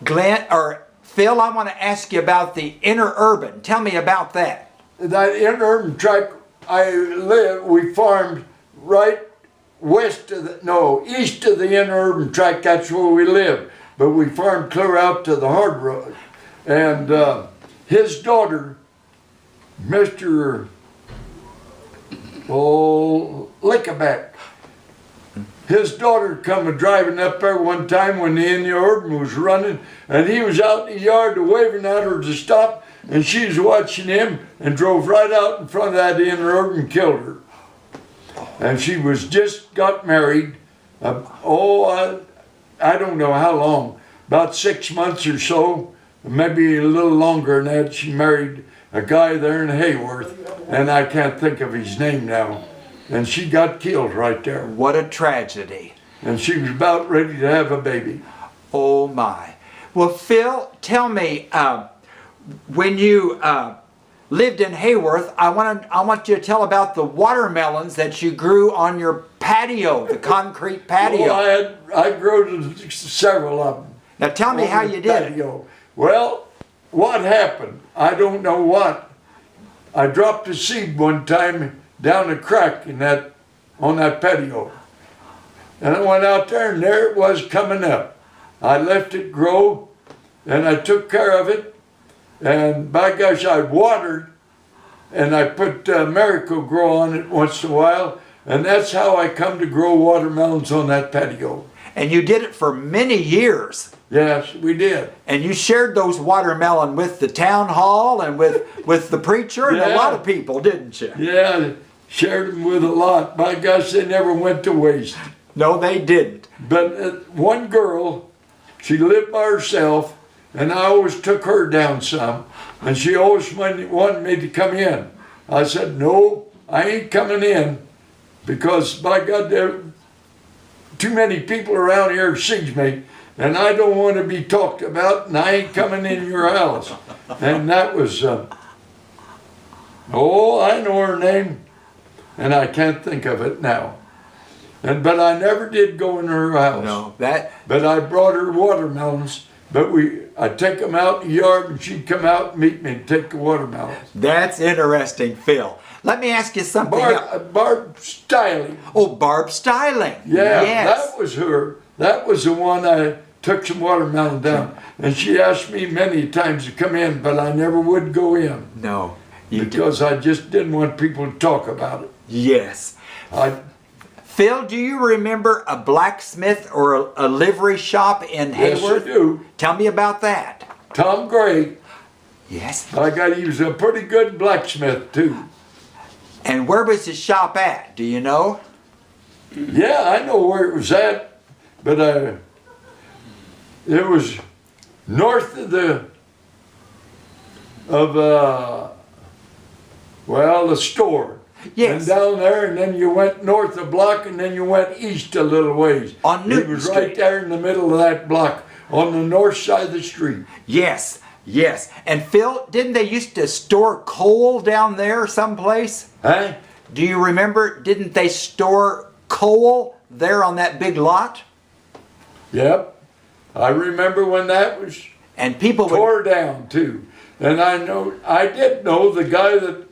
Phil, I want to ask you about the Interurban. Tell me about that. That Interurban tract we farmed right east of the Interurban tract. That's where we live. But we farmed clear out to the hard road. And his daughter, Mr. Lickaback, his daughter come driving up there one time when the Interurban was running, and he was out in the yard waving at her to stop, and she was watching him and drove right out in front of that Interurban and killed her. And she was just got married. I don't know how long, about 6 months or so, maybe a little longer than that. She married a guy there in Heyworth, and I can't think of his name now. And she got killed right there. What a tragedy. And she was about ready to have a baby. Oh my. Well, Phil, tell me, when you lived in Heyworth, I want you to tell about the watermelons that you grew on your patio, the concrete patio. Well, I grew several of them. Now tell me how you did it. Well, what happened? I don't know what. I dropped a seed one time down a crack on that patio. And I went out there and there it was coming up. I left it grow and I took care of it. And by gosh, I watered and I put Miracle-Gro on it once in a while. And that's how I come to grow watermelons on that patio. And you did it for many years. Yes, we did. And you shared those watermelon with the town hall and with the preacher and a lot of people, didn't you? Yeah, shared them with a lot. By gosh, they never went to waste. No, they didn't. But one girl, she lived by herself, and I always took her down some, and she always wanted me to come in. I said, no, I ain't coming in, because by God, there too many people around here sees me, and I don't want to be talked about, and I ain't coming in your house. And that was, I know her name, and I can't think of it now. But I never did go in her house. No, But I brought her watermelons, but I'd take them out in the yard, and she'd come out and meet me and take the watermelons. That's interesting, Phil. Let me ask you something else. Barb Styling. Oh, Barb Styling. Yeah, yes. That was her. That was the one I took some watermelon down. And she asked me many times to come in, but I never would go in. No. Because I just didn't want people to talk about it. Yes. Phil, do you remember a blacksmith or a livery shop in Heyworth? Yes, I do. Tell me about that. Tom Gray. Yes. He was a pretty good blacksmith, too. And where was his shop at? Do you know? Yeah, I know where it was at, but it was north of the store. Yes. And down there, and then you went north a block, and then you went east a little ways. On Newton It was Street. right there in the middle of that block, on the north side of the street. Yes, yes. And Phil, didn't they used to store coal down there someplace? Huh? Do you remember, didn't they store coal there on that big lot? Yep. I remember when that was And people tore down, too. And I did know the guy that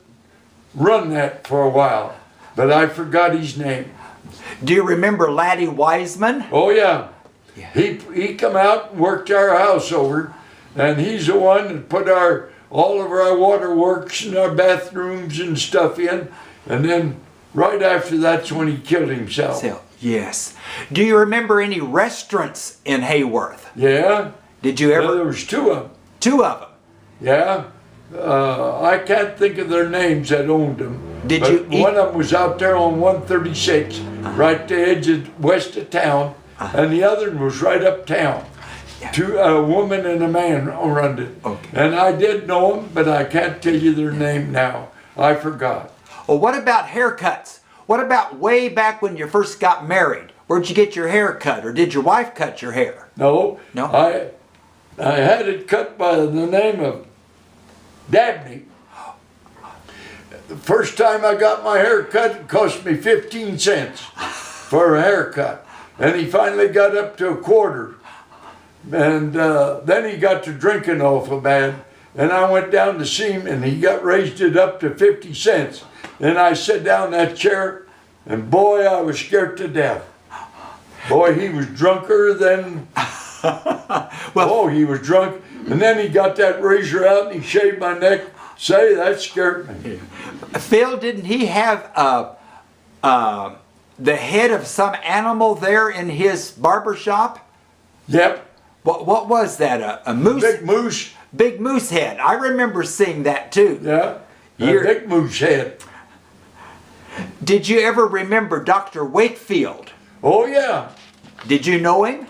run that for a while, but I forgot his name. Do you remember Laddie Wiseman? Oh yeah. He come out and worked our house over, and he's the one that put all of our waterworks and our bathrooms and stuff in, and then right after that's when he killed himself. Yes. Do you remember any restaurants in Heyworth? Yeah. Did you ever? Well, there was two of them. Two of them. Yeah. I can't think of their names that owned them. Did you eat? One of them was out there on 136, right at the edge of west of town, and the other one was right uptown. A woman and a man run it. Okay. And I did know them, but I can't tell you their name now. I forgot. Well, what about haircuts? What about way back when you first got married? Where'd you get your hair cut, or did your wife cut your hair? No. No? I had it cut by the name of Dabney. The first time I got my hair cut, it cost me 15 cents for a haircut. And he finally got up to a quarter. And then he got to drinking awful bad. And I went down to see him, and he got raised it up to 50 cents. And I sat down in that chair, and boy, I was scared to death. Boy, he was drunker than... oh, he was drunk. And then he got that razor out, and he shaved my neck. Say, that scared me. Phil, didn't he have the head of some animal there in his barber shop? Yep. What was that? A moose? Big moose. Big moose head. I remember seeing that too. Yeah. A big moose head. Did you ever remember Dr. Wakefield? Oh, yeah. Did you know him?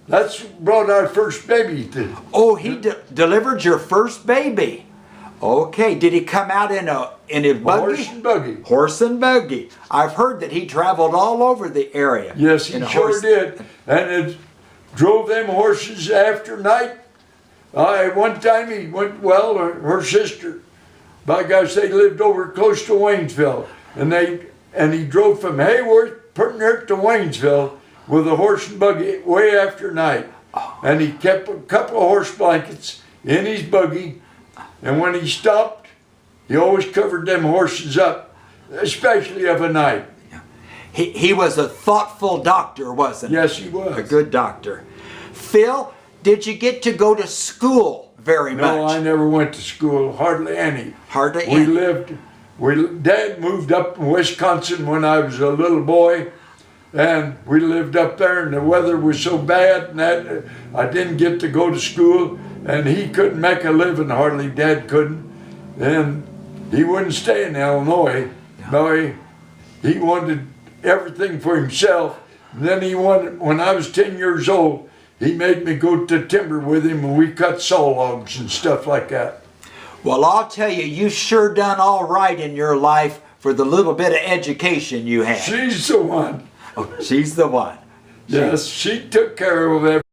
That's brought our first baby to. Oh, he delivered your first baby. Okay. Did he come out in a buggy? Horse and buggy. Horse and buggy. I've heard that he traveled all over the area. Yes, he sure did. And it drove them horses after night. One time he went, well, her sister, by gosh, they lived over close to Waynesville. And he drove from Heyworth, putting her to Waynesville with a horse and buggy way after night. And he kept a couple of horse blankets in his buggy. And when he stopped, he always covered them horses up, especially of a night. He was a thoughtful doctor, wasn't he? Yes, he was. A good doctor. Phil, did you get to go to school very much? No, I never went to school, hardly any. Hardly any? Dad moved up in Wisconsin when I was a little boy, and we lived up there, and the weather was so bad and that I didn't get to go to school, and he couldn't make a living, hardly. Dad couldn't, and he wouldn't stay in Illinois. No, he wanted everything for himself. And then he wanted, when I was 10 years old, he made me go to timber with him, and we cut saw logs and stuff like that. Well, I'll tell you, you sure done all right in your life for the little bit of education you had. She's the one. Oh, she's the one. Yes, she took care of everything.